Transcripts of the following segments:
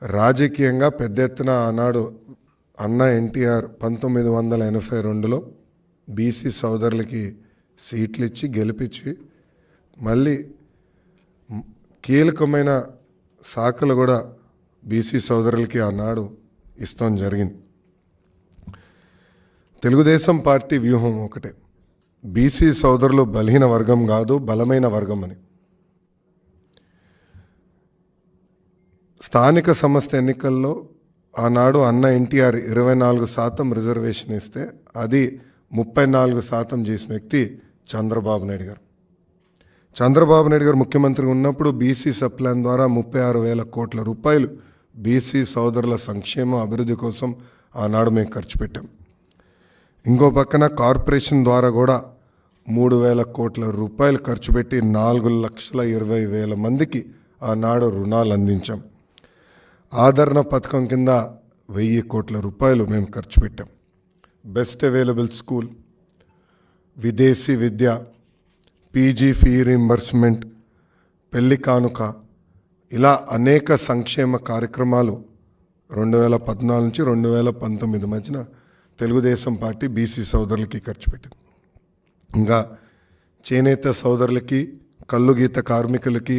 రాజకీయంగా పెద్ద ఎత్తున ఆనాడు అన్న ఎన్టీఆర్ 1982లో బీసీ సోదరులకి సీట్లు ఇచ్చి గెలిపించి మళ్ళీ కీలకమైన శాఖలు కూడా బీసీ సోదరులకి ఆనాడు ఇస్తాం జరిగింది. తెలుగుదేశం పార్టీ వ్యూహం ఒకటే, బీసీ సోదరులు బలహీన వర్గం కాదు, బలమైన వర్గం అని. స్థానిక సంస్థ ఎన్నికల్లో ఆనాడు అన్న ఎన్టీఆర్ 24% రిజర్వేషన్ ఇస్తే అది 34% చేసిన వ్యక్తి చంద్రబాబు నాయుడు గారు. చంద్రబాబు నాయుడు గారు ముఖ్యమంత్రి ఉన్నప్పుడు బీసీ సప్లాన్ ద్వారా 36,000 కోట్ల రూపాయలు బీసీ సోదరుల సంక్షేమ అభివృద్ధి కోసం ఆనాడు మేము ఖర్చు పెట్టాం. ఇంకో పక్కన కార్పొరేషన్ ద్వారా కూడా 3,000 కోట్ల రూపాయలు ఖర్చు పెట్టి 4,20,000 మందికి ఆనాడు రుణాలు అందించాం. ఆదరణ పథకం కింద 1,000 కోట్ల రూపాయలు మేము ఖర్చు పెట్టాం. బెస్ట్ అవైలబుల్ స్కూల్, విదేశీ విద్య, పీజీ ఫీ రీంబర్స్మెంట్, పెళ్లి కానుక, ఇలా అనేక సంక్షేమ కార్యక్రమాలు 2014 నుంచి 2019 మధ్యన తెలుగుదేశం పార్టీ బీసీ సోదరులకి ఖర్చు పెట్టింది. ఇంకా చేనేత సోదరులకి, కల్లు గీత కార్మికులకి,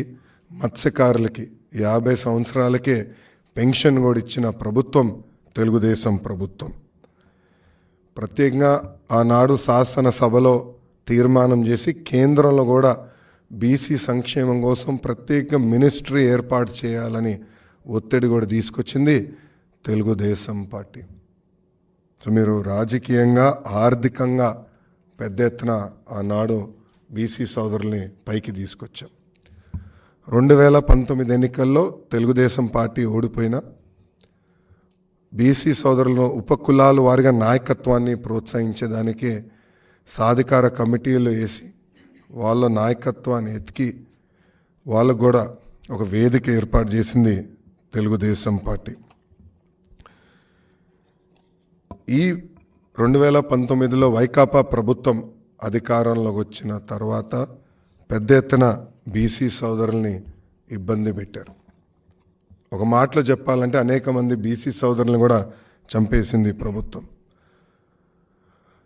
మత్స్యకారులకి 50 సంవత్సరాలకే పెన్షన్ కూడా ఇచ్చిన ప్రభుత్వం తెలుగుదేశం ప్రభుత్వం. ప్రత్యేకంగా ఆనాడు శాసనసభలో తీర్మానం చేసి కేంద్రంలో కూడా బీసీ సంక్షేమం కోసం ప్రత్యేక మినిస్ట్రీ ఏర్పాటు చేయాలని ఒత్తిడి కూడా తీసుకొచ్చింది తెలుగుదేశం పార్టీ. సో మీరు రాజకీయంగా, ఆర్థికంగా పెద్ద ఎత్తున ఆనాడు బీసీ సోదరుల్ని పైకి తీసుకొచ్చాం. 2019 ఎన్నికల్లో తెలుగుదేశం పార్టీ ఓడిపోయినా బీసీ సోదరులను ఉపకులాల వారిగా నాయకత్వాన్ని ప్రోత్సహించేదానికే సాధికార కమిటీలు వేసి వాళ్ళ నాయకత్వాన్ని ఎతికి వాళ్ళకు కూడా ఒక వేదిక ఏర్పాటు చేసింది తెలుగుదేశం పార్టీ. ఈ 2019లో వైకాపా ప్రభుత్వం అధికారంలోకి వచ్చిన తర్వాత పెద్ద ఎత్తున బీసీ సోదరుల్ని ఇబ్బంది పెట్టారు. ఒక మాటలో చెప్పాలంటే అనేక మంది బీసీ సోదరులను కూడా చంపేసింది ప్రభుత్వం.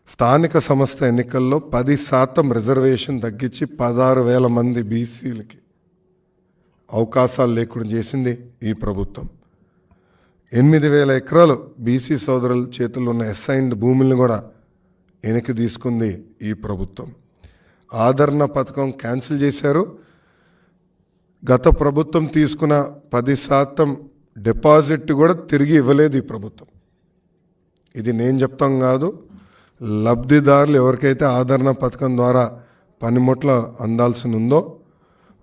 స్థానిక సంస్థ ఎన్నికల్లో 10% రిజర్వేషన్ తగ్గించి 16,000 మంది బీసీలకి అవకాశాలు లేకుండా చేసింది ఈ ప్రభుత్వం. 8,000 ఎకరాలు బీసీ సోదరుల చేతుల్లో ఉన్న అసైన్డ్ భూములను కూడా వెనక్కి తీసుకుంది ఈ ప్రభుత్వం. ఆదరణ పథకం క్యాన్సిల్ చేశారు. గత ప్రభుత్వం తీసుకున్న 10% డిపాజిట్ కూడా తిరిగి ఇవ్వలేదు ఈ ప్రభుత్వం. ఇది నేను చెప్తాం కాదు, లబ్ధిదారులు ఎవరికైతే ఆదరణ పథకం ద్వారా పనిముట్ల అందాల్సి ఉందో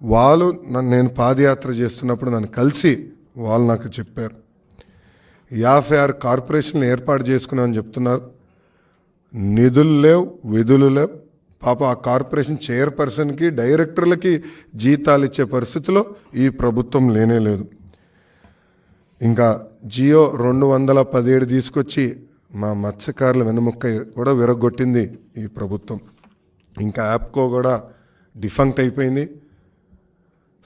వాళ్ళు నేను పాదయాత్ర చేస్తున్నప్పుడు నన్ను కలిసి వాళ్ళు నాకు చెప్పారు. 56 కార్పొరేషన్లు ఏర్పాటు చేసుకున్నామని చెప్తున్నారు. నిధులు లేవు, విధులు లేవు. పాప ఆ కార్పొరేషన్ చైర్పర్సన్కి, డైరెక్టర్లకి జీతాలు ఇచ్చే పరిస్థితిలో ఈ ప్రభుత్వం లేనే లేదు. ఇంకా జియో 217 తీసుకొచ్చి మా మత్స్యకారుల వెన్నుముక్క కూడా విరగొట్టింది ఈ ప్రభుత్వం. ఇంకా యాప్కో కూడా డిఫంక్ట్ అయిపోయింది.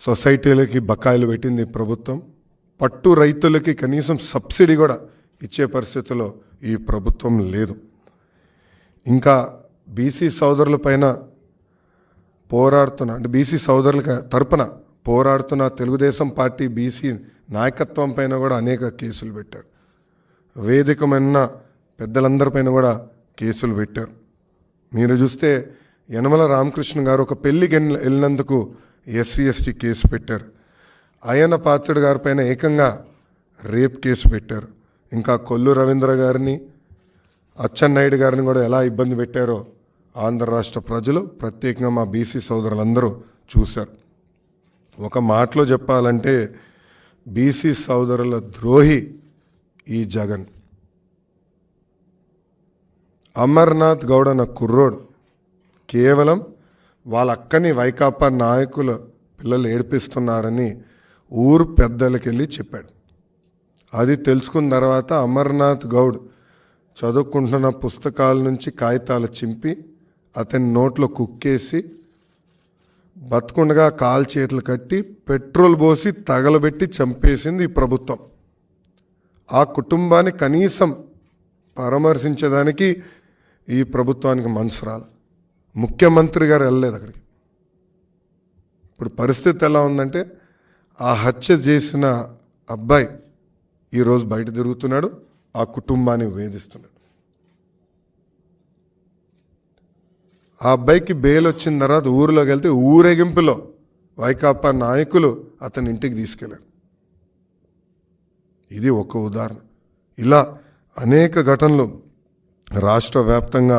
సొసైటీలకి బకాయిలు పెట్టింది ప్రభుత్వం. పట్టు రైతులకి కనీసం సబ్సిడీ కూడా ఇచ్చే పరిస్థితిలో ఈ ప్రభుత్వం లేదు. ఇంకా బీసీ సోదరుల పైన పోరాడుతున్న, అంటే బీసీ సోదరుల తరపున పోరాడుతున్న తెలుగుదేశం పార్టీ బీసీ నాయకత్వం పైన కూడా అనేక కేసులు పెట్టారు. వేదికమైన పెద్దలందరిపైన కూడా కేసులు పెట్టారు. మీరు చూస్తే యనమల రామకృష్ణ గారు ఒక పెళ్లికి వెళ్ళినందుకు SC/ST కేసు పెట్టారు. అయ్యన్న పాత్రుడు గారి పైన ఏకంగా రేప్ కేసు పెట్టారు. ఇంకా కొల్లు రవీంద్ర గారిని, అచ్చెన్నాయుడు గారిని కూడా ఎలా ఇబ్బంది పెట్టారో ఆంధ్ర రాష్ట్ర ప్రజలు, ప్రత్యేకంగా మా బీసీ సోదరులందరూ చూశారు. ఒక మాటలో చెప్పాలంటే బీసీ సోదరుల ద్రోహి ఈ జగన్. అమర్నాథ్ గౌడ్ అన్న కుర్రోడు కేవలం వాళ్ళ అక్కని వైకాపా నాయకుల పిల్లలు ఏడిపిస్తున్నారని ఊరు పెద్దలకి వెళ్ళి చెప్పాడు. అది తెలుసుకున్న తర్వాత అమర్నాథ్ గౌడ్ చదువుకుంటున్న పుస్తకాల నుంచి కాగితాలు చింపి అతని నోట్లో కుక్కేసి బతుకుండగా కాలు చేతులు కట్టి పెట్రోల్ పోసి తగలబెట్టి చంపేసింది ఈ ప్రభుత్వం. ఆ కుటుంబాన్ని కనీసం పరామర్శించేదానికి ఈ ప్రభుత్వానికి మనసు రాలి. ముఖ్యమంత్రి గారు వెళ్ళలేదు అక్కడికి. ఇప్పుడు పరిస్థితి ఎలా ఉందంటే, ఆ హత్య చేసిన అబ్బాయి ఈరోజు బయట తిరుగుతున్నాడు, ఆ కుటుంబాన్ని వేధిస్తున్నాడు. ఆ అబ్బాయికి బెయిల్ వచ్చిన తర్వాత ఊరిలోకి వెళ్తే ఊరేగింపులో వైకాపా నాయకులు అతని ఇంటికి తీసుకెళ్లారు. ఇది ఒక ఉదాహరణ. ఇలా అనేక ఘటనలు రాష్ట్ర వ్యాప్తంగా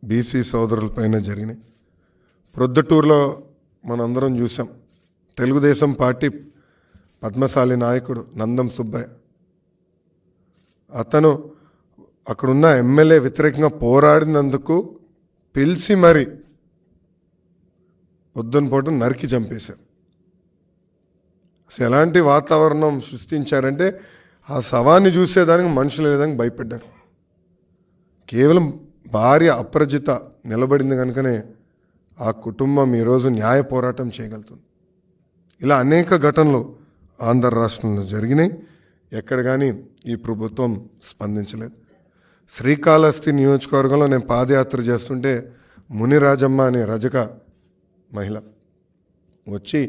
బీసీ సోదరులపైన జరిగినాయి. ప్రొద్దుటూరులో మనందరం చూసాం. తెలుగుదేశం పార్టీ పద్మశాలి నాయకుడు నందం సుబ్బయ్య, అతను అక్కడున్న ఎమ్మెల్యే వ్యతిరేకంగా పోరాడినందుకు పిలిచి మరి పొద్దున పూట నరికి చంపేశారు. అసలు ఎలాంటి వాతావరణం సృష్టించారంటే, ఆ శవాన్ని చూసేదానికి మనుషులు లేదానికి భయపడ్డారు. కేవలం భార్య అప్రజిత నిలబడింది కనుకనే ఆ కుటుంబం ఈరోజు న్యాయ పోరాటం చేయగలుగుతుంది. ఇలా అనేక ఘటనలు ఆంధ్ర రాష్ట్రంలో జరిగినాయి. ఎక్కడ కానీ ఈ ప్రభుత్వం స్పందించలేదు. శ్రీకాళహస్తి నియోజకవర్గంలో నేను పాదయాత్ర చేస్తుంటే మునిరాజమ్మ అనే రజక మహిళ వచ్చి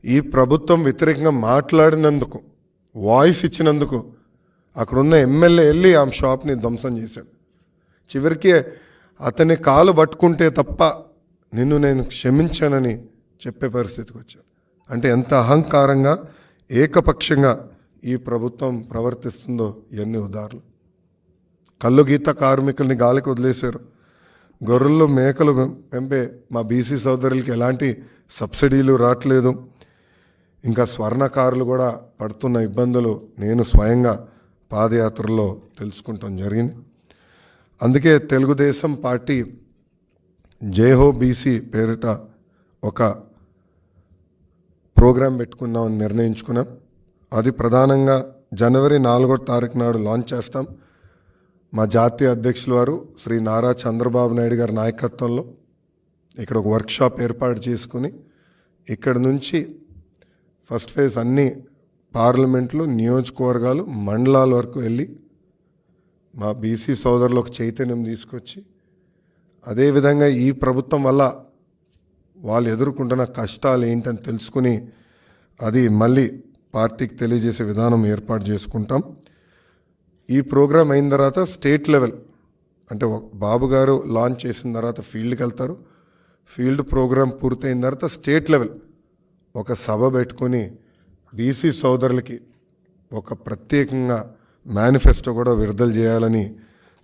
ఈ ప్రభుత్వం వ్యతిరేకంగా మాట్లాడినందుకు, వాయిస్ ఇచ్చినందుకు అక్కడున్న ఎమ్మెల్యే వెళ్ళి ఆమె షాప్ని ధ్వంసం చేశాడు. చివరికి అతని కాలు పట్టుకుంటే తప్ప నిన్ను నేను క్షమించానని చెప్పే పరిస్థితికి వచ్చాను. అంటే ఎంత అహంకారంగా, ఏకపక్షంగా ఈ ప్రభుత్వం ప్రవర్తిస్తుందో ఎన్ని ఉదాహరణలు. కళ్ళు గీత కార్మికుల్ని గాలికి వదిలేశారు. గొర్రెలు మేకలు పెంపే మా బీసీ సోదరులకి ఎలాంటి సబ్సిడీలు రావట్లేదు. ఇంకా స్వర్ణకారులు కూడా పడుతున్న ఇబ్బందులు నేను స్వయంగా పాదయాత్రలో తెలుసుకుంటాం జరిగింది. అందుకే తెలుగుదేశం పార్టీ జైహో బీసీ పేరిట ఒక ప్రోగ్రాం పెట్టుకున్నామని నిర్ణయించుకున్నాం. అది ప్రధానంగా జనవరి 4వ తారీఖు నాడు లాంచ్ చేస్తాం. మా జాతీయ అధ్యక్షుల వారు శ్రీ నారా చంద్రబాబు నాయుడు గారి నాయకత్వంలో ఇక్కడ ఒక వర్క్షాప్ ఏర్పాటు చేసుకుని, ఇక్కడ నుంచి ఫస్ట్ ఫేజ్ అన్ని పార్లమెంట్లు, నియోజకవర్గాలు, మండలాల వరకు వెళ్ళి మా బీసీ సోదరులకు చైతన్యం తీసుకొచ్చి, అదేవిధంగా ఈ ప్రభుత్వం వల్ల వాళ్ళు ఎదుర్కొంటున్న కష్టాలు ఏంటని తెలుసుకుని అది మళ్ళీ పార్టీకి తెలియజేసే విధానం ఏర్పాటు చేసుకుంటాం. ఈ ప్రోగ్రాం అయిన తర్వాత స్టేట్ లెవెల్, అంటే బాబు గారు లాంచ్ చేసిన తర్వాత ఫీల్డ్కి వెళ్తారు. ఫీల్డ్ ప్రోగ్రాం పూర్తయిన తర్వాత స్టేట్ లెవెల్ ఒక సభ పెట్టుకొని బీసీ సోదరులకి ఒక ప్రత్యేకంగా మేనిఫెస్టో కూడా విడుదల చేయాలని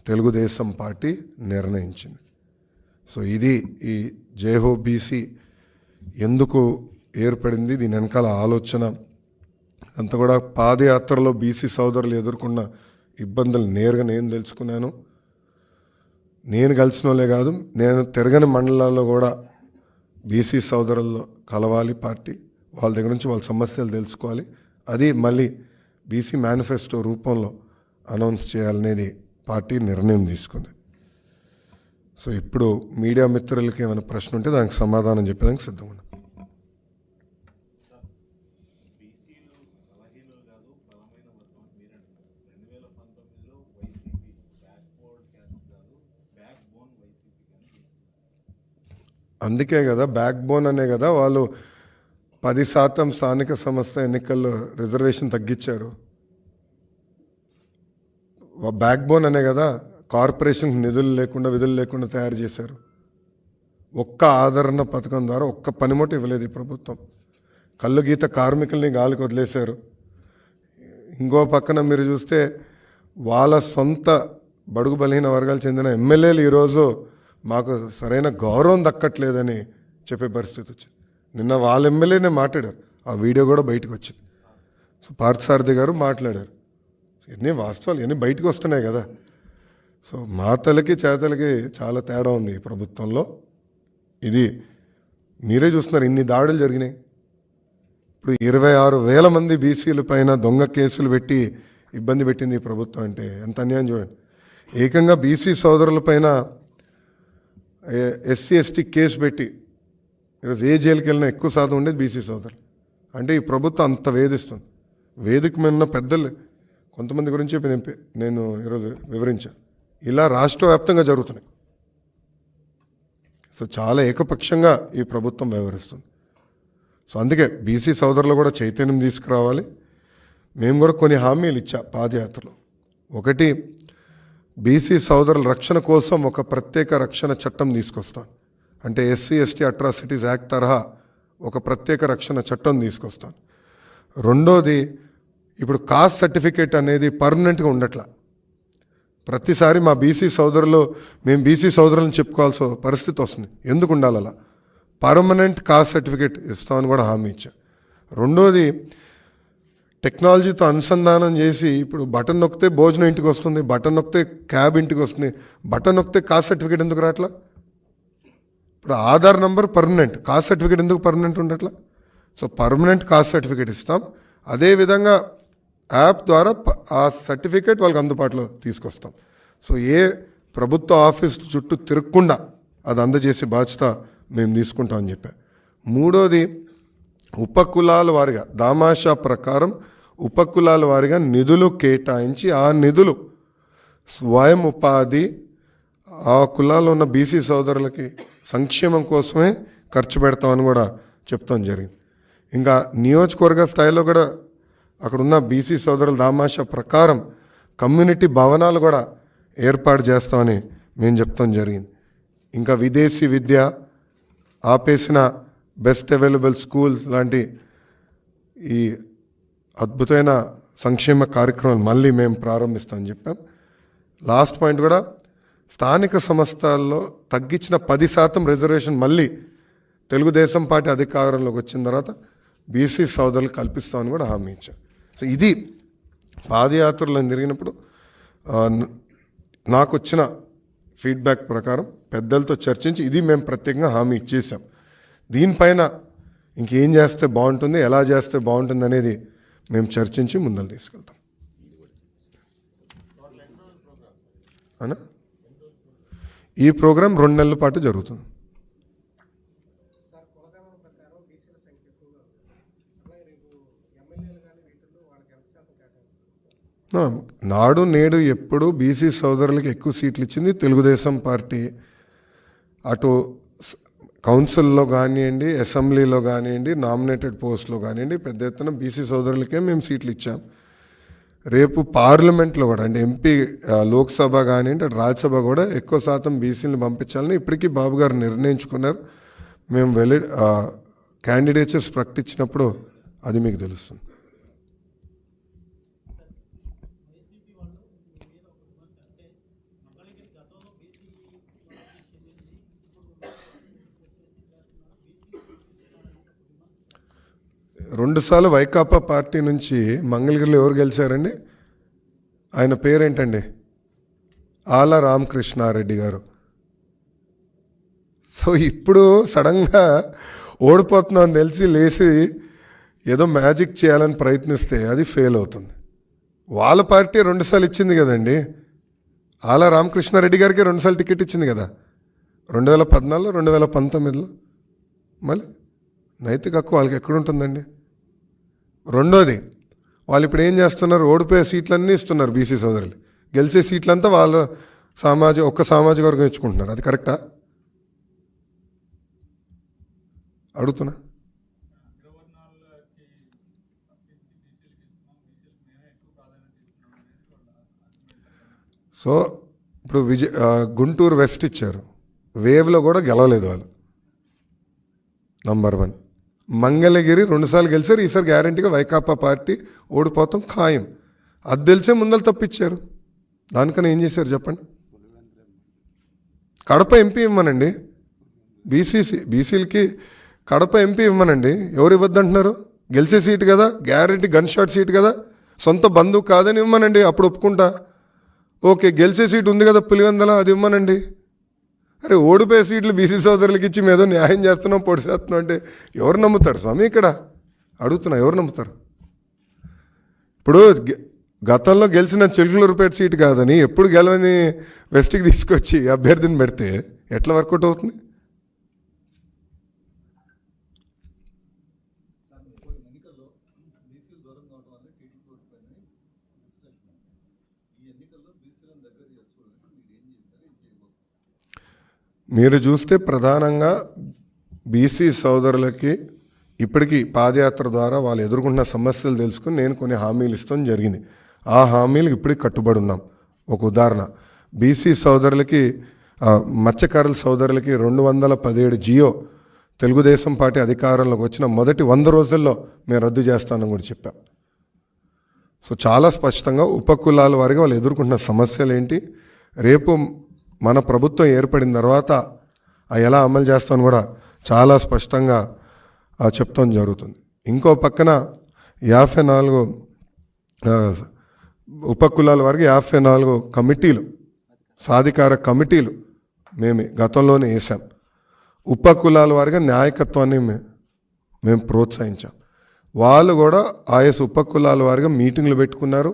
తెలుగుదేశం పార్టీ నిర్ణయించింది. సో ఇది ఈ జైహో బీసీ ఎందుకు ఏర్పడింది, దీని వెనకాల ఆలోచన అంతా కూడా పాదయాత్రలో బీసీ సోదరులు ఎదుర్కొన్న ఇబ్బందులు నేరుగా నేను తెలుసుకున్నాను. నేను కలిసిన వాళ్ళే కాదు, నేను తిరగని మండలాల్లో కూడా బీసీ సోదరుల్లో కలవాలి పార్టీ, వాళ్ళ దగ్గర నుంచి వాళ్ళ సమస్యలు తెలుసుకోవాలి. అది మళ్ళీ బీసీ మేనిఫెస్టో రూపంలో అనౌన్స్ చేయాలనేది పార్టీ నిర్ణయం తీసుకుంది. సో ఇప్పుడు మీడియా మిత్రులకి ఏమైనా ప్రశ్న ఉంటే దానికి సమాధానం చెప్పడానికి సిద్ధంగా ఉన్నాం. అందుకే కదా, బ్యాక్ బోన్ అనే కదా వాళ్ళు 10% స్థానిక సంస్థ ఎన్నికల్లో రిజర్వేషన్ తగ్గించారు. బ్యాక్ బోన్ అనే కదా కార్పొరేషన్కి నిధులు లేకుండా, విధులు లేకుండా తయారు చేశారు. ఒక్క ఆదరణ పథకం ద్వారా ఒక్క పనిముట్టు ఇవ్వలేదు ఈ ప్రభుత్వం. కళ్ళు గీత కార్మికుల్ని గాలికి వదిలేశారు. ఇంకో పక్కన మీరు చూస్తే వాళ్ళ సొంత బడుగు బలహీన వర్గాలు చెందిన ఎమ్మెల్యేలు ఈరోజు మాకు సరైన గౌరవం దక్కట్లేదని చెప్పే పరిస్థితి వచ్చింది. నిన్న వాళ్ళ ఎమ్మెల్యేనే మాట్లాడారు, ఆ వీడియో కూడా బయటకు వచ్చింది. సో పార్థసారథి గారు మాట్లాడారు. ఎన్ని వాస్తవాలు ఎన్ని బయటకు వస్తున్నాయి కదా. సో మాటలకి చేతలకి చాలా తేడా ఉంది ఈ ప్రభుత్వంలో. ఇది మీరే చూస్తున్నారు, ఇన్ని దాడులు జరిగినాయి. ఇప్పుడు 26,000 మంది బీసీల పైన దొంగ కేసులు పెట్టి ఇబ్బంది పెట్టింది ఈ ప్రభుత్వం. అంటే ఎంత అన్యాయం చూడండి. ఏకంగా బీసీ సోదరుల పైన ఎస్సీ ఎస్టీ కేసు పెట్టి ఈరోజు ఏ జైలుకి వెళ్ళినా ఎక్కువ శాతం ఉండేది బీసీ సోదరులు. అంటే ఈ ప్రభుత్వం అంత వేధిస్తుంది. వేదిక మీద ఉన్న పెద్దలు కొంతమంది గురించి నేను ఈరోజు వివరించాను. ఇలా రాష్ట్ర వ్యాప్తంగా జరుగుతున్నాయి. సో చాలా ఏకపక్షంగా ఈ ప్రభుత్వం వ్యవహరిస్తుంది. సో అందుకే బీసీ సోదరులు కూడా చైతన్యం తీసుకురావాలి. మేము కూడా కొన్ని హామీలు ఇచ్చా పాదయాత్రలో. ఒకటి, బీసీ సోదరుల రక్షణ కోసం ఒక ప్రత్యేక రక్షణ చట్టం తీసుకొస్తాను. అంటే ఎస్సీ ఎస్టీ అట్రాసిటీస్ యాక్ట్ తరహా ఒక ప్రత్యేక రక్షణ చట్టం తీసుకొస్తాను. రెండోది, ఇప్పుడు కాస్ట్ సర్టిఫికేట్ అనేది పర్మనెంట్గా ఉండట్లా. ప్రతిసారి మా బీసీ సోదరులు మేము బీసీ సోదరులను చెప్పుకోవాల్సిన పరిస్థితి వస్తుంది. ఎందుకు ఉండాలి అలా? పర్మనెంట్ కాస్ట్ సర్టిఫికేట్ ఇస్తామని కూడా హామీ ఇచ్చా. రెండోది, టెక్నాలజీతో అనుసంధానం చేసి ఇప్పుడు బటన్ నొక్కితే భోజనం ఇంటికి వస్తుంది, బటన్ నొక్కితే క్యాబ్ ఇంటికి వస్తుంది, బటన్ నొక్కితే కాస్ట్ సర్టిఫికేట్ ఎందుకు రావట్లా? ఇప్పుడు Aadhaar number permanent, caste certificate ఎందుకు పర్మనెంట్ ఉండట్లా? సో పర్మనెంట్ కాస్ట్ సర్టిఫికేట్ ఇస్తాం. అదేవిధంగా యాప్ ద్వారా ఆ సర్టిఫికేట్ వాళ్ళకి అందుబాటులో తీసుకొస్తాం. సో ఏ ప్రభుత్వ ఆఫీస్ చుట్టూ తిరగకుండా అది అందజేసే బాధ్యత మేము తీసుకుంటామని చెప్పా. మూడోది, ఉపకులాల వారిగా దామాషా ప్రకారం ఉపకులాల వారిగా నిధులు కేటాయించి ఆ నిధులు స్వయం ఉపాధి ఆ కులాల్లో ఉన్న బీసీ సోదరులకి సంక్షేమం కోసమే ఖర్చు పెడతామని కూడా చెప్తాం జరిగింది. ఇంకా నియోజకవర్గ స్థాయిలో కూడా అక్కడున్న బీసీ సోదరుల దామాషా ప్రకారం కమ్యూనిటీ భవనాలు కూడా ఏర్పాటు చేస్తామని మేము చెప్తాం జరిగింది. ఇంకా విదేశీ విద్య ఆపేసిన బెస్ట్ అవైలబుల్ స్కూల్స్ లాంటి ఈ అద్భుతమైన సంక్షేమ కార్యక్రమాలు మళ్ళీ మేము ప్రారంభిస్తామని చెప్పాం. లాస్ట్ పాయింట్ కూడా, స్థానిక సంస్థల్లో తగ్గించిన 10% రిజర్వేషన్ మళ్ళీ తెలుగుదేశం పార్టీ అధికారంలోకి వచ్చిన తర్వాత బీసీ సోదరులు కల్పిస్తామని కూడా హామీ ఇచ్చాం. సో ఇది పాదయాత్రలో తిరిగినప్పుడు నాకు వచ్చిన ఫీడ్బ్యాక్ ప్రకారం పెద్దలతో చర్చించి ఇది మేము ప్రత్యేకంగా హామీ ఇచ్చేసాం. దీనిపైన ఇంకేం చేస్తే బాగుంటుంది, ఎలా చేస్తే బాగుంటుంది అనేది మేము చర్చించి ముందలు తీసుకెళ్తాం. అనా ఈ ప్రోగ్రాం 2 నెలల పాటు జరుగుతుంది. నాడు నేడు ఎప్పుడు బీసీ సోదరులకి ఎక్కువ సీట్లు ఇచ్చింది తెలుగుదేశం పార్టీ. అటు కౌన్సిల్లో కానివ్వండి, అసెంబ్లీలో కానివ్వండి, నామినేటెడ్ పోస్ట్లో కానివ్వండి, పెద్ద ఎత్తున బీసీ సోదరులకే మేము సీట్లు ఇచ్చాం. రేపు పార్లమెంట్లో కూడా అంటే ఎంపీ లోక్సభ కానివ్వండి, అటు రాజ్యసభ కూడా ఎక్కువ శాతం బీసీలను పంపించాలని ఇప్పటికీ బాబు గారు నిర్ణయించుకున్నారు. మేము క్యాండిడేట్స్ ప్రకటించినప్పుడు అది మీకు తెలుస్తుంది. రెండుసార్లు వైకాపా పార్టీ నుంచి మంగళగిరిలో ఎవరు గెలిచారండి? ఆయన పేరేంటండి? ఆల రామకృష్ణారెడ్డి గారు. సో ఇప్పుడు సడన్గా ఓడిపోతున్నామని తెలిసి లేచి ఏదో మ్యాజిక్ చేయాలని ప్రయత్నిస్తే అది ఫెయిల్ అవుతుంది. వాళ్ళ పార్టీ 2 సార్లు ఇచ్చింది కదండి. ఆల రామకృష్ణారెడ్డి గారికి 2 సార్లు టికెట్ ఇచ్చింది కదా, 2014, 2019. మళ్ళీ నైతిక హక్కు వాళ్ళకి ఎక్కడుంటుందండి? రెండోది, వాళ్ళు ఇప్పుడు ఏం చేస్తున్నారు? ఓడిపోయే సీట్లన్నీ ఇస్తున్నారు బీసీ సోదరులు, గెలిచే సీట్లంతా వాళ్ళ ఒక్క సామాజిక వర్గం ఇచ్చుకుంటున్నారు. అది కరెక్టా? అడుగుతున్నా. సో ఇప్పుడు గుంటూరు వెస్ట్ ఇచ్చారు, వేవ్లో కూడా గెలవలేదు వాళ్ళు. నంబర్ 1. మంగళగిరి 2 సార్లు గెలిచారు, ఈసారి గ్యారంటీగా వైకాపా పార్టీ ఓడిపోతాం ఖాయం. అది తెలిసే ముందలు తప్పించారు. దానికన్నా ఏం చేశారు చెప్పండి? కడప ఎంపీ ఇవ్వమనండి, బీసీలకి కడప ఎంపీ ఇవ్వమనండి. ఎవరు ఇవ్వద్దంటున్నారు? గెలిచే సీటు కదా, గ్యారంటీ గన్ షాట్ సీట్ కదా, సొంత బంధువు కాదని ఇవ్వమనండి, అప్పుడు ఒప్పుకుంటా. ఓకే, గెలిచే సీటు ఉంది కదా పులివెందల, అది ఇవ్వమనండి. అరే ఓడిపోయే సీట్లు బీసీ సోదరులకి ఇచ్చి మేదో న్యాయం చేస్తున్నాం, పొడి చేస్తున్నాం అంటే ఎవరు నమ్ముతారు స్వామి? ఇక్కడ అడుగుతున్నా, ఎవరు నమ్ముతారు? ఇప్పుడు గతంలో గెలిచిన చిలుకలూరుపేట సీటు కాదని ఎప్పుడు గెలవని వెస్ట్కి తీసుకొచ్చి అభ్యర్థిని పెడితే ఎట్లా వర్కౌట్ అవుతుంది? మీరు చూస్తే ప్రధానంగా బీసీ సోదరులకి ఇప్పటికీ పాదయాత్ర ద్వారా వాళ్ళు ఎదుర్కొంటున్న సమస్యలు తెలుసుకుని నేను కొన్ని హామీలు ఇస్తాం జరిగింది. ఆ హామీలకు ఇప్పటికి కట్టుబడి ఉన్నాం. ఒక ఉదాహరణ, బీసీ సోదరులకి మత్స్యకారుల సోదరులకి 217 జియో తెలుగుదేశం పార్టీ అధికారంలోకి వచ్చిన మొదటి 100 రోజుల్లో మేము రద్దు చేస్తానని కూడా చెప్పాం. సో చాలా స్పష్టంగా ఉపకులాల వారిగా వాళ్ళు ఎదుర్కొంటున్న సమస్యలు ఏంటి, రేపు మన ప్రభుత్వం ఏర్పడిన తర్వాత ఎలా అమలు చేస్తామని కూడా చాలా స్పష్టంగా చెప్తాం జరుగుతుంది. ఇంకో పక్కన 54 ఉపకులాల వారికి 54 కమిటీలు, సాధికార కమిటీలు మేము గతంలోనే వేసాం. ఉపకులాల వారిగా నాయకత్వాన్ని మేము ప్రోత్సహించాం. వాళ్ళు కూడా ఆయా ఉపకులాల వారిగా మీటింగ్లు పెట్టుకున్నారు,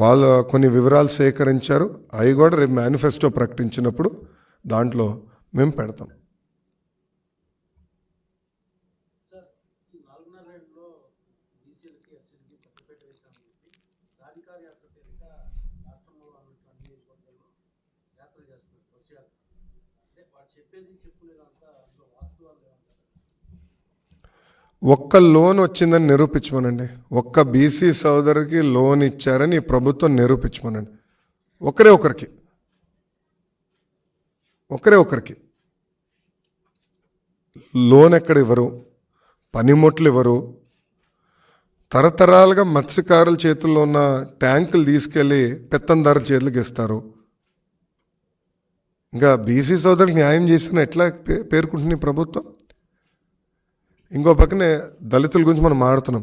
వాళ్ళు కొన్ని వివరాలు సేకరించారు. అవి కూడా రేపు మేనిఫెస్టో ప్రకటించినప్పుడు దాంట్లో మేము పెడతాం. ఒక్క లోన్ వచ్చిందని నిరూపించమనండి. ఒక్క బీసీ సోదరికి లోన్ ఇచ్చారని ప్రభుత్వం నిరూపించమనండి. ఒకరే ఒకరికి లోన్ ఎక్కడ ఇవ్వరు, పనిముట్లు ఇవ్వరు. తరతరాలుగా మత్స్యకారుల చేతుల్లో ఉన్న ట్యాంకులు తీసుకెళ్ళి పెత్తందారుల చేతులకు ఇస్తారు. ఇంకా బీసీ సోదరులకు న్యాయం చేసిన ఎట్లా పేర్కొంటుంది ప్రభుత్వం? ఇంకో పక్కనే దళితుల గురించి మనం మాడుతున్నాం.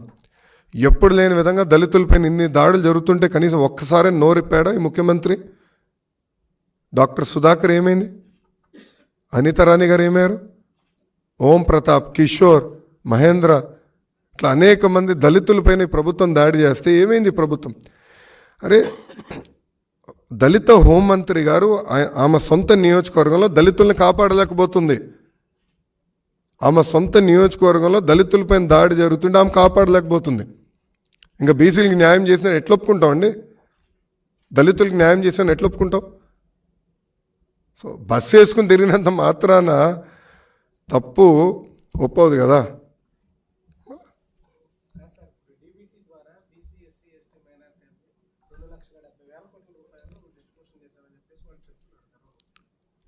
ఎప్పుడు లేని విధంగా దళితులపైన ఇన్ని దాడులు జరుగుతుంటే కనీసం ఒక్కసారి నోరిప్పాడా ఈ ముఖ్యమంత్రి? డాక్టర్ సుధాకర్ ఏమైంది? అనిత రాణి గారు ఏమయ్యారు? ఓం ప్రతాప్, కిషోర్, మహేంద్ర, ఇట్లా అనేక మంది దళితులపైన ప్రభుత్వం దాడి చేస్తే ఏమైంది ప్రభుత్వం? అరే, దళిత హోంమంత్రి గారు ఆమె సొంత నియోజకవర్గంలో దళితుల్ని కాపాడలేకపోతుంది. ఆమె సొంత నియోజకవర్గంలో దళితులపైన దాడి జరుగుతుంటే ఆమె కాపాడలేకపోతుంది. ఇంకా బీసీలకు న్యాయం చేసిన ఎట్లా ఒప్పుకుంటామండి? దళితులకు న్యాయం చేసిన ఎట్లా ఒప్పుకుంటాం? సో బస్సు వేసుకుని తిరిగినంత మాత్రాన తప్పు ఒప్పదు కదా.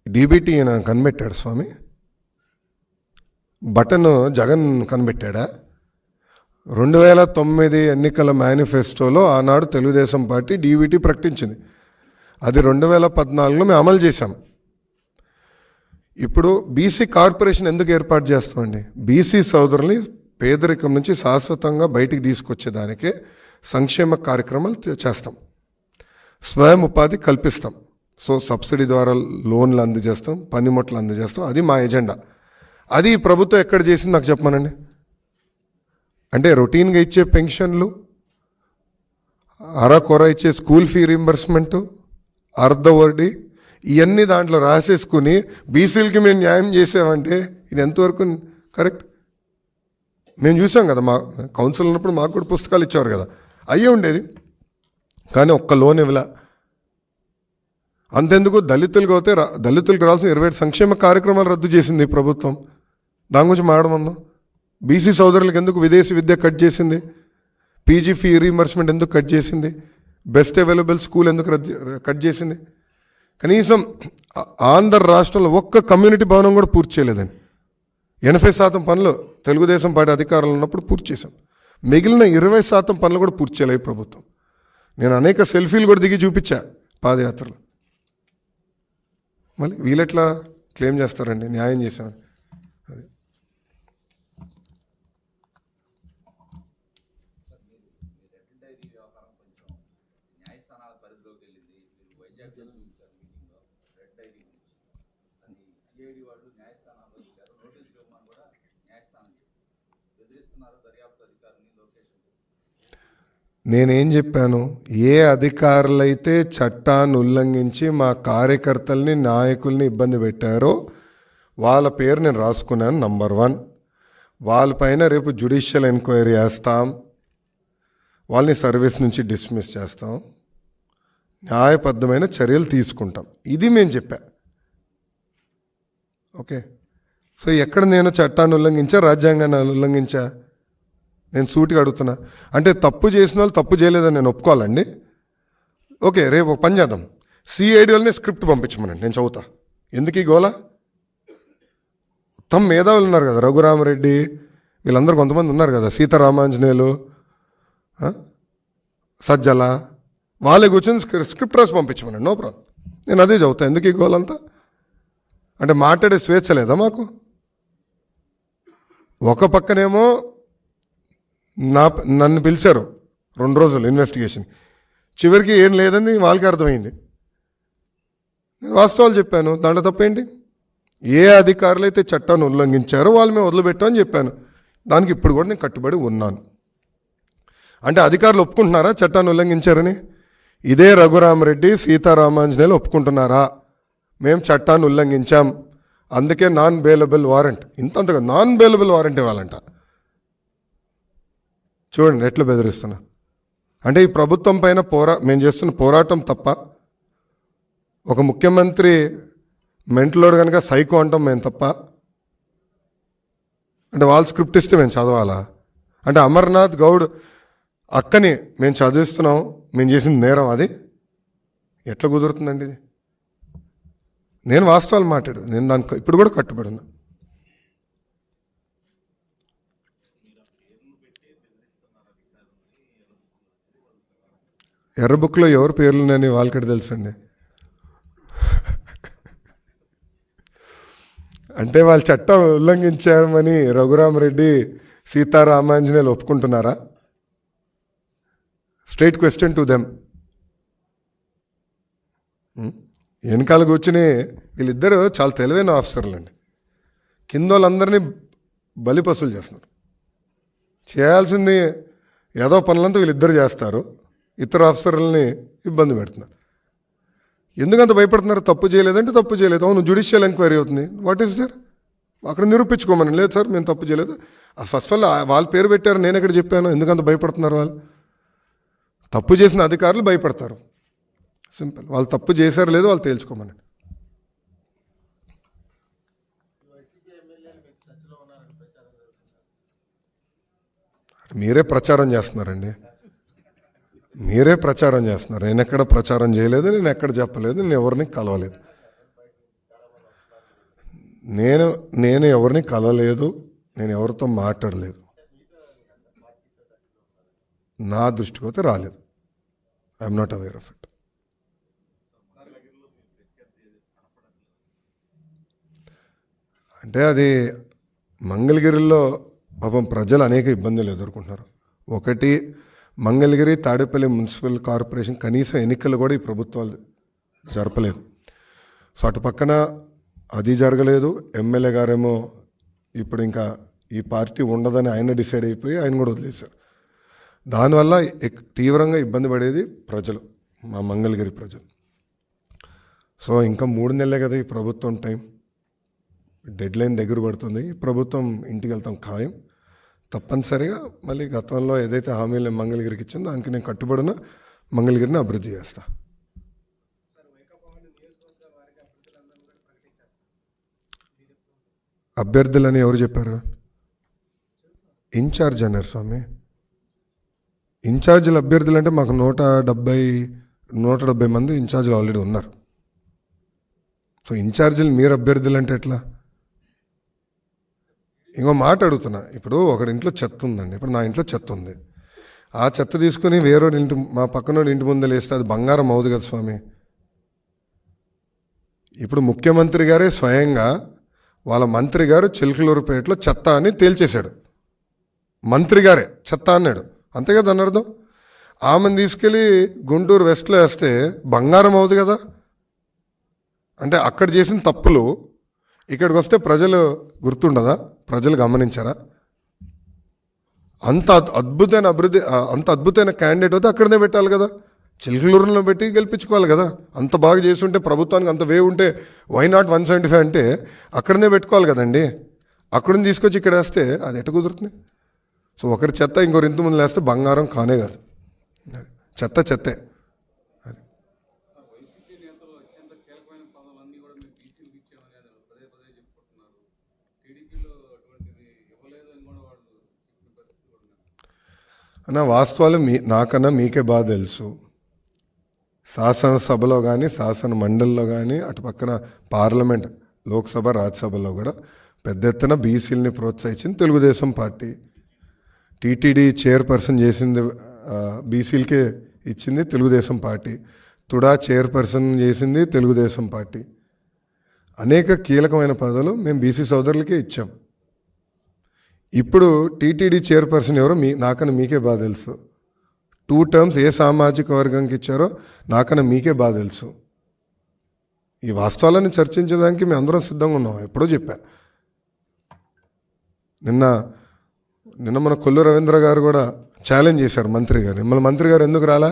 డీబీటీ కనిపెట్టాడు స్వామి, బటన్ జగన్ కనిపెట్టాడా? 2009 ఎన్నికల మేనిఫెస్టోలో ఆనాడు తెలుగుదేశం పార్టీ డీబీటీ ప్రకటించింది. అది 2014లో మేము అమలు చేశాం. ఇప్పుడు బీసీ కార్పొరేషన్ ఎందుకు ఏర్పాటు చేస్తామండి? బీసీ సోదరుల్ని పేదరికం నుంచి శాశ్వతంగా బయటికి తీసుకొచ్చేదానికే సంక్షేమ కార్యక్రమాలు చేస్తాం, స్వయం ఉపాధి కల్పిస్తాం. సో సబ్సిడీ ద్వారా లోన్లు అందజేస్తాం, పనిముట్లు అందజేస్తాం. అది మా ఎజెండా. అది ఈ ప్రభుత్వం ఎక్కడ చేసింది నాకు చెప్పమనండి. అంటే రొటీన్గా ఇచ్చే పెన్షన్లు, అరకొర ఇచ్చే స్కూల్ ఫీ రీంబర్స్మెంటు, అర్ధ వడ్డీ, ఇవన్నీ దాంట్లో రాసేసుకుని బీసీలకి మేము న్యాయం చేసామంటే ఇది ఎంతవరకు కరెక్ట్? మేము చూసాం కదా, మా కౌన్సిల్ ఉన్నప్పుడు మాకు కూడా పుస్తకాలు ఇచ్చేవారు కదా, అయ్యే ఉండేది. కానీ ఒక్క లోన్ ఇవ్వలా. అంతెందుకు దళితులకు అయితే దళితులకు రావాల్సిన 27 సంక్షేమ కార్యక్రమాలు రద్దు చేసింది ఈ ప్రభుత్వం. దాని గురించి మాట్లాడమందాం. బీసీ సోదరులకు ఎందుకు విదేశీ విద్య కట్ చేసింది? పీజీ ఫీ రీంబర్స్మెంట్ ఎందుకు కట్ చేసింది? బెస్ట్ అవైలబుల్ స్కూల్ ఎందుకు కట్ చేసింది? కనీసం ఆంధ్ర రాష్ట్రంలో ఒక్క కమ్యూనిటీ భవనం కూడా పూర్తి చేయలేదండి. 80% పనులు తెలుగుదేశం పార్టీ అధికారంలో ఉన్నప్పుడు పూర్తి చేశాం. మిగిలిన 20% పనులు కూడా పూర్తి చేయలేదు ప్రభుత్వం. నేను అనేక సెల్ఫీలు కూడా దిగి చూపించా పాదయాత్రలో. మళ్ళీ వీళ్ళెట్లా క్లెయిమ్ చేస్తారండి న్యాయం చేశామని? అది నేనేం చెప్పాను? ఏ అధికారులైతే చట్టాన్ని ఉల్లంఘించి మా కార్యకర్తల్ని, నాయకుల్ని ఇబ్బంది పెట్టారో వాళ్ళ పేరు నేను రాసుకున్నాను. నంబర్ 1, వాళ్ళపైన రేపు జ్యుడిషియల్ ఎంక్వైరీ చేస్తాం, వాళ్ళని సర్వీస్ నుంచి డిస్మిస్ చేస్తాం. న్యాయబద్ధమైన చర్యలు తీసుకుంటాం. ఇది మేము చెప్పా. ఓకే, సో ఎక్కడ నేను చట్టాన్ని ఉల్లంఘించా, రాజ్యాంగాన్ని ఉల్లంఘించా? నేను సూటిగా అడుగుతున్నా. అంటే తప్పు చేసిన వాళ్ళు తప్పు చేయలేదని నేను ఒప్పుకోవాలండి. ఓకే, రేపు ఒక పని చేద్దాం, సిఐడి వాళ్ళని స్క్రిప్ట్ పంపించమనండి, నేను చదువుతా. ఎందుకు ఈ గోల? తమ మేధావులు ఉన్నారు కదా, రఘురామరెడ్డి వీళ్ళందరూ కొంతమంది ఉన్నారు కదా, సీతారామాంజనేయులు, సజ్జల, వాళ్ళే కూర్చొని స్క్రిప్ట్ రాసి పంపించమనండి, నో ప్రాబ్లం. నేను అదే చదువుతా. ఎందుకు ఈ గోలంతా? అంటే మాట్లాడే స్వేచ్ఛ లేదా మాకు? ఒక పక్కనేమో నన్ను పిలిచారు 2 రోజులు ఇన్వెస్టిగేషన్, చివరికి ఏం లేదని వాళ్ళకి అర్థమైంది. నేను వాస్తవాలు చెప్పాను, దాంట్లో తప్పేంటి? ఏ అధికారులు అయితే చట్టాన్ని ఉల్లంఘించారో వాళ్ళు మేము వదిలిపెట్టామని చెప్పాను. దానికి ఇప్పుడు కూడా నేను కట్టుబడి ఉన్నాను. అంటే అధికారులు ఒప్పుకుంటున్నారా చట్టాన్ని ఉల్లంఘించారని? ఇదే రఘురామరెడ్డి, సీతారామాంజనేయులు ఒప్పుకుంటున్నారా మేము చట్టాన్ని ఉల్లంఘించాం, అందుకే నాన్ బెయిలబుల్ వారెంట్, ఇంతంతగా నాన్ బెయిలబుల్ వారెంట్ ఇవ్వాలంట? చూడండి ఎట్లా బెదిరిస్తున్నా. అంటే ఈ ప్రభుత్వం పైన మేము చేస్తున్న పోరాటం తప్ప, ఒక ముఖ్యమంత్రి మెంటలోడు కనుక సైకో అంటాం మేము తప్ప, అంటే వాళ్ళు స్క్రిప్ట్ ఇస్తే మేము చదవాలా? అంటే అమర్నాథ్ గౌడ్ అక్కని మేము చదివిస్తున్నాం, మేము చేసిన నేరం అది ఎట్లా కుదురుతుందండి? ఇది నేను వాస్తవాలు మాట్లాడు, నేను దానికి ఇప్పుడు కూడా కట్టుబడి ఉన్నా. ఎర్ర బుక్లో ఎవరి పేర్లున్నాయని వాళ్ళకి తెలుసండి. అంటే వాళ్ళు చట్టం ఉల్లంఘించారని రఘురామరెడ్డి, సీతారామాంజనేయులు ఒప్పుకుంటున్నారా? Straight question to them. వెనకాల కూర్చుని వీళ్ళిద్దరూ చాలా తెలివైన ఆఫీసర్లు అండి. కింద వాళ్ళందరినీ బలిపసులు చేస్తున్నారు. చేయాల్సింది ఏదో పనులంతా వీళ్ళిద్దరు చేస్తారు, ఇతర ఆఫీసర్లని ఇబ్బంది పెడుతున్నారు. ఎందుకంత భయపడుతున్నారు? తప్పు చేయలేదంటే తప్పు చేయలేదు, అవును జ్యుడిషియల్ ఎంక్వైరీ అవుతుంది, వాట్ ఈస్ దేర్? అక్కడ నిరూపించుకోమని. లేదు సార్ మేము తప్పు చేయలేదు, ఫస్ట్ ఆఫ్ ఆల్ వాళ్ళ పేరు పెట్టారు, నేను ఎక్కడ చెప్పాను? ఎందుకంత భయపడుతున్నారు? వాళ్ళు తప్పు చేసిన అధికారులు భయపడతారు, సింపుల్. వాళ్ళు తప్పు చేశారు లేదో వాళ్ళు తేల్చుకోమని. మీరే ప్రచారం చేస్తున్నారండి, మీరే ప్రచారం చేస్తున్నారు. నేను ఎక్కడ ప్రచారం చేయలేదు, నేను ఎక్కడ చెప్పలేదు, నేను ఎవరిని కలవలేదు. నేను ఎవరిని కలవలేదు, నేను ఎవరితో మాట్లాడలేదు. నా దృష్టికి అయితే రాలేదు. I'm not aware of it. అంటే అది మంగళగిరిలో పాపం ప్రజలు అనేక ఇబ్బందులు ఎదుర్కొంటున్నారు. ఒకటి, మంగళగిరి తాడేపల్లి మున్సిపల్ కార్పొరేషన్ కనీసం ఎన్నికలు కూడా ఈ ప్రభుత్వాలు జరపలేదు. సో అటు పక్కన అది జరగలేదు. ఎమ్మెల్యే గారేమో ఇప్పుడు ఇంకా ఈ పార్టీ ఉండదని ఆయన డిసైడ్ అయిపోయి ఆయన కూడా వదిలేశారు. దానివల్ల తీవ్రంగా ఇబ్బంది పడేది ప్రజలు, మా మంగళగిరి ప్రజలు. సో ఇంకా 3 నెలలే కదా ఈ ప్రభుత్వం టైం, డెడ్ లైన్ దగ్గర పడుతుంది. ఈ ప్రభుత్వం ఇంటికి వెళ్తాం ఖాయం. తప్పనిసరిగా మళ్ళీ గతంలో ఏదైతే హామీలు మంగళగిరికి ఇచ్చిందో దానికి నేను కట్టుబడిన మంగళగిరిని అభివృద్ధి చేస్తా. అభ్యర్థులని ఎవరు చెప్పారు? ఇన్ఛార్జ్ అన్నారు స్వామి. ఇన్ఛార్జీలు అభ్యర్థులు అంటే మాకు 170 మంది ఇన్ఛార్జీలు ఆల్రెడీ ఉన్నారు. సో ఇన్ఛార్జీలు మీరు అభ్యర్థులు అంటే ఎట్లా? ఇంకో మాట అడుగుతున్నా. ఇప్పుడు ఒకటి ఇంట్లో చెత్త ఉందండి, ఇప్పుడు నా ఇంట్లో చెత్త ఉంది. ఆ చెత్త తీసుకుని వేరే ఇంటి, మా పక్కన ఇంటి ముందు వేస్తే అది బంగారం అవుదు కదా స్వామి. ఇప్పుడు ముఖ్యమంత్రి గారే స్వయంగా వాళ్ళ మంత్రి గారు చిలకలూరుపేటలో చెత్త అని తేల్చేశాడు. మంత్రి గారే చెత్త అన్నాడు, అంతే కదా అని అర్థం. ఆమెను తీసుకెళ్ళి గుంటూరు వెస్ట్లో వేస్తే బంగారం అవుతుంది కదా. అంటే అక్కడ చేసిన తప్పులు ఇక్కడికి వస్తే ప్రజలు గుర్తుండదా? ప్రజలు గమనించారా? అంత అద్భుతమైన అభివృద్ధి, అంత అద్భుతమైన క్యాండిడేట్ అయితే అక్కడనే పెట్టాలి కదా, చిలకలూరులో పెట్టి గెలిపించుకోవాలి కదా. అంత బాగా చేస్తుంటే, ప్రభుత్వానికి అంత వే ఉంటే వై నాట్ 175 అంటే అక్కడనే పెట్టుకోవాలి కదండి. అక్కడిని తీసుకొచ్చి ఇక్కడ వేస్తే అది ఎట్ట కుదురుతుంది? సో ఒకరి చెత్త ఇంకొకరి ఇంటి ముందు వేస్తే బంగారం కానే కాదు, చెత్త చెత్తే. అది అన్న వాస్తవాలు నాకన్నా మీకే బాగా తెలుసు. శాసనసభలో కానీ శాసన మండలిలో కానీ అటు పక్కన పార్లమెంట్ లోక్సభ రాజ్యసభలో కూడా పెద్ద ఎత్తున బీసీలని ప్రోత్సహించింది తెలుగుదేశం పార్టీ. టీటీడీ చైర్పర్సన్ చేసింది బీసీలకే ఇచ్చింది తెలుగుదేశం పార్టీ. తుడా చైర్పర్సన్ చేసింది తెలుగుదేశం పార్టీ. అనేక కీలకమైన పదవులు మేము బీసీ సోదరులకే ఇచ్చాం. ఇప్పుడు టీటీడీ చైర్పర్సన్ ఎవరో నాకన్నా మీకే బాగా తెలుసు. 2 టర్మ్స్ ఏ సామాజిక వర్గంకి ఇచ్చారో నాకన్నా మీకే బాగా తెలుసు. ఈ వాస్తవాలను చర్చించడానికి మేము అందరం సిద్ధంగా ఉన్నాం. ఎప్పుడో చెప్పా. నిన్న మన కొల్లు రవీంద్ర గారు కూడా ఛాలెంజ్ చేశారు మంత్రి గారు. మిమ్మల్ని మంత్రి గారు ఎందుకు రాలా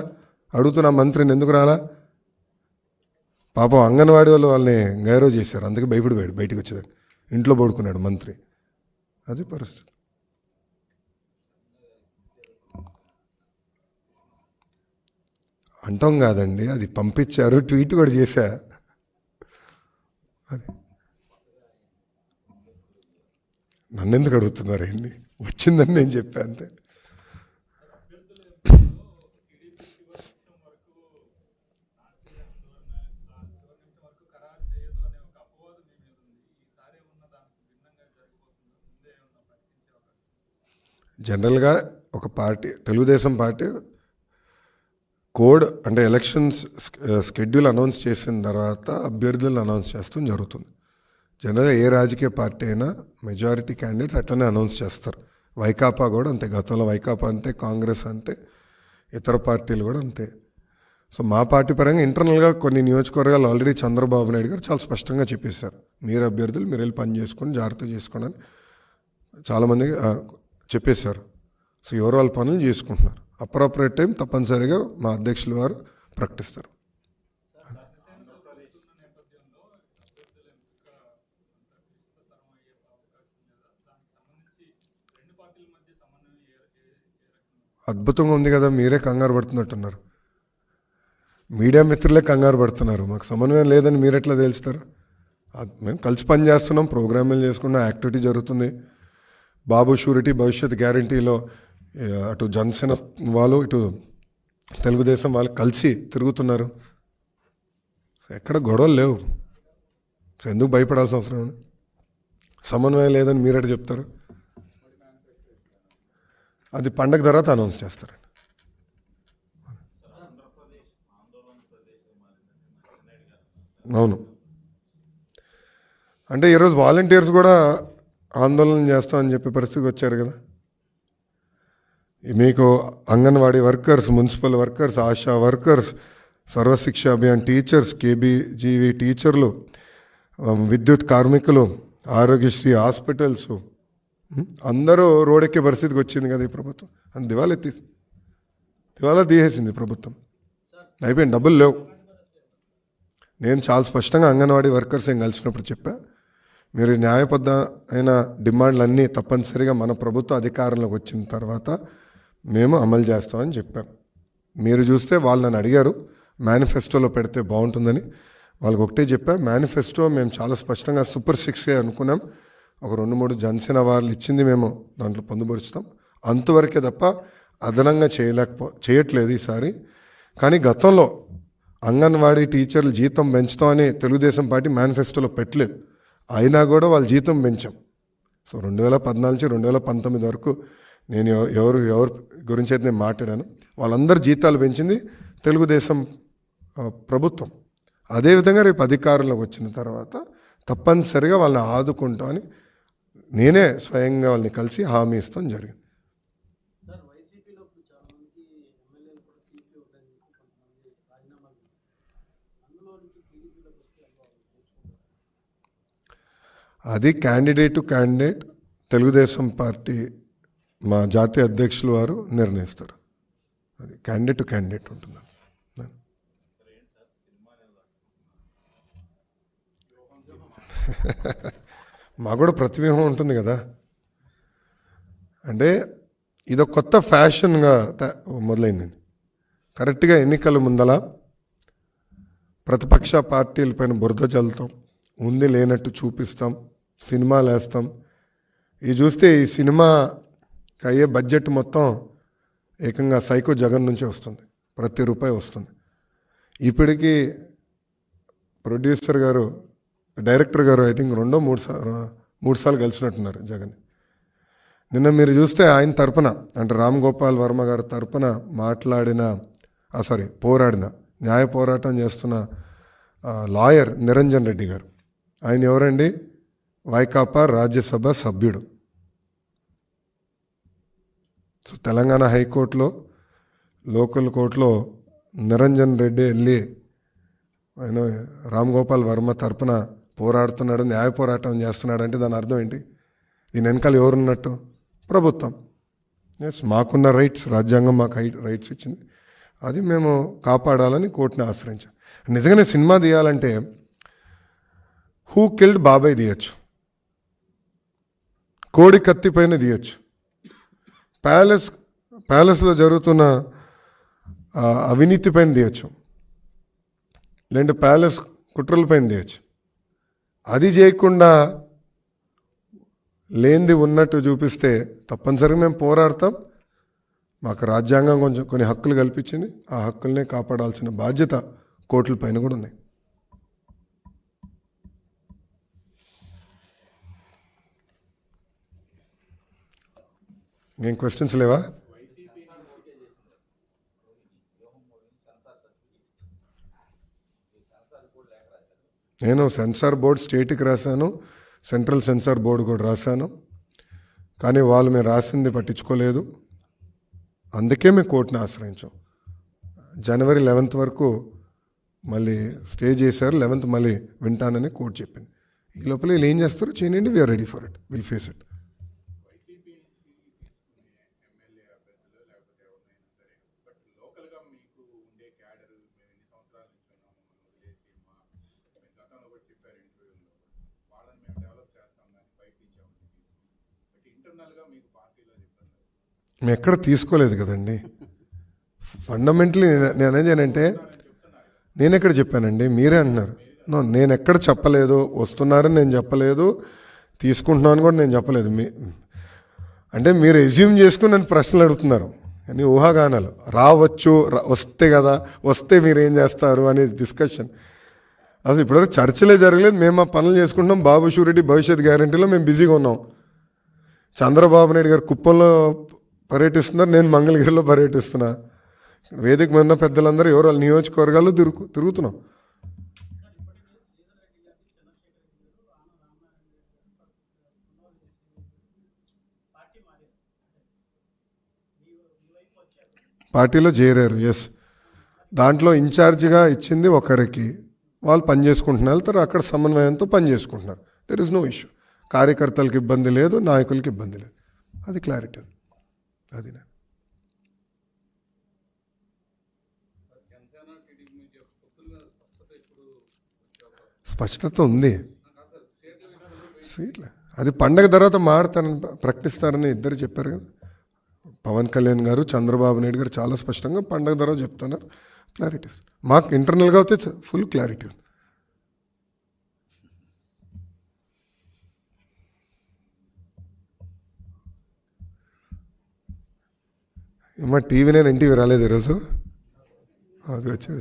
అడుగుతున్నా, మంత్రిని ఎందుకు రాలా? పాపం అంగన్వాడీ వాళ్ళు వాళ్ళని గైరవ్ చేశారు. అందుకే భయపడిపోయాడు బయటకు వచ్చేదాన్ని. ఇంట్లో పడుకున్నాడు మంత్రి. అది పరిస్థితి. అంటాం కాదండి, అది పంపించారు, ట్వీట్ కూడా చేశా. అది నన్ను ఎందుకు అడుగుతున్నారు ఏంటి? వచ్చిందని నేను చెప్పా అంతే. జనరల్గా ఒక పార్టీ, తెలుగుదేశం పార్టీ కోడ్ అంటే ఎలక్షన్స్ షెడ్యూల్ అనౌన్స్ చేసిన తర్వాత అభ్యర్థులను అనౌన్స్ చేస్తూ జరుగుతుంది. జనరల్గా ఏ రాజకీయ పార్టీ అయినా మెజారిటీ క్యాండిడేట్స్ అట్లనే అనౌన్స్ చేస్తారు. వైకాపా కూడా అంతే. గతంలో వైకాపా అంతే, కాంగ్రెస్ అంతే, ఇతర పార్టీలు కూడా అంతే. సో మా పార్టీ పరంగా ఇంటర్నల్గా కొన్ని నియోజకవర్గాలు ఆల్రెడీ చంద్రబాబు నాయుడు గారు చాలా స్పష్టంగా చెప్పేశారు. మీరు అభ్యర్థులు మీరు వెళ్ళి పని చేసుకొని జాగ్రత్త చేసుకోండి అని చాలామంది చెప్పేశారు. సో ఎవరు వాళ్ళ పనులు చేసుకుంటున్నారు. అప్రాపరేట్ టైం తప్పనిసరిగా మా అధ్యక్షులు వారు ప్రకటిస్తారు. అద్భుతంగా ఉంది కదా, మీరే కంగారు పడుతున్నట్టున్నారు. మీడియా మిత్రులే కంగారు పడుతున్నారు. మాకు సమన్వయం లేదని మీరెట్లా తెలుస్తారు? మేము కలిసి పని చేస్తున్నాం, ప్రోగ్రాములు చేసుకున్నాం, యాక్టివిటీ జరుగుతుంది. బాబు షూరిటీ భవిష్యత్ గ్యారంటీలో అటు జనసేన వాళ్ళు ఇటు తెలుగుదేశం వాళ్ళు కలిసి తిరుగుతున్నారు. ఎక్కడ గొడవలు లేవు. సో ఎందుకు భయపడాల్సిన అవసరం ఉంది? సమన్వయం లేదని మీరెట చెప్తారు? అది పండగ తర్వాత అనౌన్స్ చేస్తారండి. అవును, అంటే ఈరోజు వాలంటీర్స్ కూడా ఆందోళన చేస్తామని చెప్పే పరిస్థితికి వచ్చారు కదా. మీకు anganwadi workers, municipal workers, ASHA workers, Sarvashiksha Abhiyan teachers, KBGV టీచర్లు, విద్యుత్ కార్మికులు, ఆరోగ్యశ్రీ హాస్పిటల్స్ అందరూ రోడెక్కే పరిస్థితికి వచ్చింది కదా ఈ ప్రభుత్వం. అని దివాలా తీసేసింది ప్రభుత్వం. అయిపోయింది, డబ్బులు లేవు. నేను చాలా స్పష్టంగా అంగన్వాడీ వర్కర్స్ ఏం కలిసినప్పుడు చెప్పా, మీరు న్యాయబద్ధమైన డిమాండ్లన్నీ తప్పనిసరిగా మన ప్రభుత్వ అధికారంలోకి వచ్చిన తర్వాత మేము అమలు చేస్తామని చెప్పాం. మీరు చూస్తే వాళ్ళు నన్ను అడిగారు మేనిఫెస్టోలో పెడితే బాగుంటుందని. వాళ్ళకి ఒకటే చెప్పా, మేనిఫెస్టో మేము చాలా స్పష్టంగా సూపర్ 6 అనుకున్నాం. ఒక 2-3 జనసేన వాళ్ళు ఇచ్చింది మేము దాంట్లో పొందుపరుస్తాం. అంతవరకే తప్ప అదనంగా చేయట్లేదు ఈసారి. కానీ గతంలో అంగన్వాడీ టీచర్లు జీతం పెంచుతామని తెలుగుదేశం పార్టీ మేనిఫెస్టోలో పెట్టలేదు. అయినా కూడా వాళ్ళ జీతం పెంచాం. సో 2014 నుంచి 2019 వరకు నేను ఎవరు గురించి అయితే నేను మాట్లాడాను, వాళ్ళందరూ జీతాలు పెంచింది తెలుగుదేశం ప్రభుత్వం. అదేవిధంగా రేపు అధికారంలోకి వచ్చిన తర్వాత తప్పనిసరిగా వాళ్ళని ఆదుకుంటామని నేనే స్వయంగా వాళ్ళని కలిసి హామీ ఇస్తాం జరిగింది. అది candidate to candidate Telugu Desam party మా జాతీయ అధ్యక్షులు వారు నిర్ణయిస్తారు. అది క్యాండిడేట్ టు క్యాండిడేట్ ఉంటుంది. మాకు కూడా ప్రతివ్యూహం ఉంటుంది కదా. అంటే ఇదొక కొత్త ఫ్యాషన్గా మొదలైందండి. కరెక్ట్గా ఎన్నికల ముందల ప్రతిపక్ష పార్టీలపైన బురద చల్లుతాం, ఉంది లేనట్టు చూపిస్తాం, సినిమాలు వేస్తాం. ఇది చూస్తే ఈ సినిమాకి అయ్యే బడ్జెట్ మొత్తం ఏకంగా సైకో జగన్ నుంచి వస్తుంది, ప్రతి రూపాయి వస్తుంది. ఇప్పటికీ ప్రొడ్యూసర్ గారు, డైరెక్టర్ గారు ఐ థింక్ మూడు సార్లు కలిసినట్టున్నారు జగన్. నిన్న మీరు చూస్తే ఆయన తరపున, అంటే రామ్ గోపాల్ వర్మ గారి తరపున పోరాడిన, న్యాయ పోరాటం చేస్తున్న లాయర్ నిరంజన్ రెడ్డి గారు. ఆయన ఎవరండి? వైకాపా రాజ్యసభ సభ్యుడు. సో తెలంగాణ హైకోర్టులో, లోకల్ కోర్టులో నిరంజన్ రెడ్డి వెళ్ళి ఆయన రామ్ గోపాల్ వర్మ తరపున పోరాడుతున్నాడు, న్యాయ పోరాటం చేస్తున్నాడు అంటే దాని అర్థం ఏంటి? దీని వెనకాల ఎవరున్నట్టు? ప్రభుత్వం. ఎస్, మాకున్న రైట్స్, రాజ్యాంగం మాకు రైట్స్ ఇచ్చింది, అది మేము కాపాడాలని కోర్టుని ఆశ్రయించాం. నిజంగానే సినిమా తీయాలంటే హూ కిల్డ్ బాబాయ్ తీయచ్చు, కోడి కత్తి పైన తీయచ్చు, ప్యాలెస్లో జరుగుతున్న అవినీతి పైన తీయచ్చు, లేదంటే ప్యాలెస్ కుట్రల పైన తీయచ్చు. అది చేయకుండా లేనిది ఉన్నట్టు చూపిస్తే తప్పనిసరిగా మేము పోరాడతాం. మాకు రాజ్యాంగం కొన్ని హక్కులు కల్పించింది, ఆ హక్కుల్నే కాపాడాల్సిన బాధ్యత కోర్టుల పైన కూడా ఉన్నాయి. ఏం క్వశ్చన్స్ లేవా? నేను సెన్సార్ బోర్డు స్టేట్కి రాశాను, సెంట్రల్ సెన్సార్ బోర్డు కూడా రాశాను, కానీ వాళ్ళు మేము రాసింది పట్టించుకోలేదు. అందుకే మేము కోర్టుని ఆశ్రయించాం. జనవరి 11th వరకు మళ్ళీ స్టే చేశారు, 11th మళ్ళీ వింటానని కోర్టు చెప్పింది. ఈ లోపల వీళ్ళు ఏం చేస్తారో చేయండి, we are ready for it, will face it. మేము ఎక్కడ తీసుకోలేదు కదండి. ఫండమెంటలీ నేనేంటంటే, నేను ఎక్కడ చెప్పానండి? మీరే అంటున్నారు. నేను ఎక్కడ చెప్పలేదు, వస్తున్నారని నేను చెప్పలేదు, తీసుకుంటున్నాను కూడా నేను చెప్పలేదు. అంటే మీరు ఎజ్యూమ్ చేసుకుని నన్ను ప్రశ్నలు అడుగుతున్నారు, అని ఊహాగానాలు. వస్తే కదా, వస్తే మీరు ఏం చేస్తారు అనే డిస్కషన్. అసలు ఇప్పటివరకు చర్చలే జరగలేదు. మేము మా పనులు చేసుకుంటున్నాం. బాబు షూరిటీ భవిష్యత్ గ్యారంటీలో మేము బిజీగా ఉన్నాం. చంద్రబాబు నాయుడు గారు కుప్పంలో పర్యటిస్తున్నారు, నేను మంగళగిరిలో పర్యటిస్తున్నా. వేదిక మీద ఉన్న పెద్దలందరూ ఎవరు వాళ్ళ నియోజకవర్గాల్లో తిరుగుతున్నాం. పార్టీలో చేరారు. ఎస్, దాంట్లో ఇన్ఛార్జిగా ఇచ్చింది ఒకరికి, వాళ్ళు పని చేసుకుంటున్నారు, వెళ్తారు, అక్కడ సమన్వయంతో పని చేసుకుంటున్నారు. There is no issue. కార్యకర్తలకు ఇబ్బంది లేదు, నాయకులకి ఇబ్బంది లేదు. అది క్లారిటీ. అది స్పష్టత ఉంది. సీట్లే అది పండగ తర్వాత మారుతారని ప్రకటిస్తారని ఇద్దరు చెప్పారు కదా. పవన్ కళ్యాణ్ గారు, చంద్రబాబు నాయుడు గారు చాలా స్పష్టంగా పండగ తర్వాత చెప్తున్నారు. క్లారిటీ మాకు ఇంటర్నల్గా అయితే ఫుల్ క్లారిటీ ఉంది. ఏమో టీవీ, నేను ఎన్టీవీ రాలేదు ఈరోజు. అది వచ్చాడు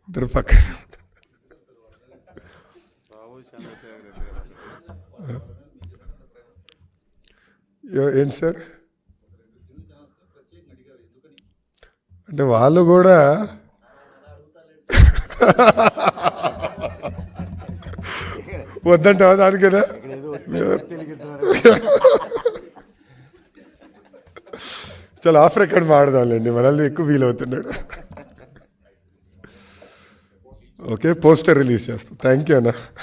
ఇద్దరు పక్కన. ఏంటి సార్ అంటే వాళ్ళు కూడా వద్దంటావా దానికైనా? చాలా ఆఫ్ రికార్డ్ మాడదాంలేండి, మనల్ని ఎక్కువ ఫీల్ అవుతున్నాడు. ఓకే, పోస్టర్ రిలీజ్ చేస్తాం. థ్యాంక్ యూ అన్న.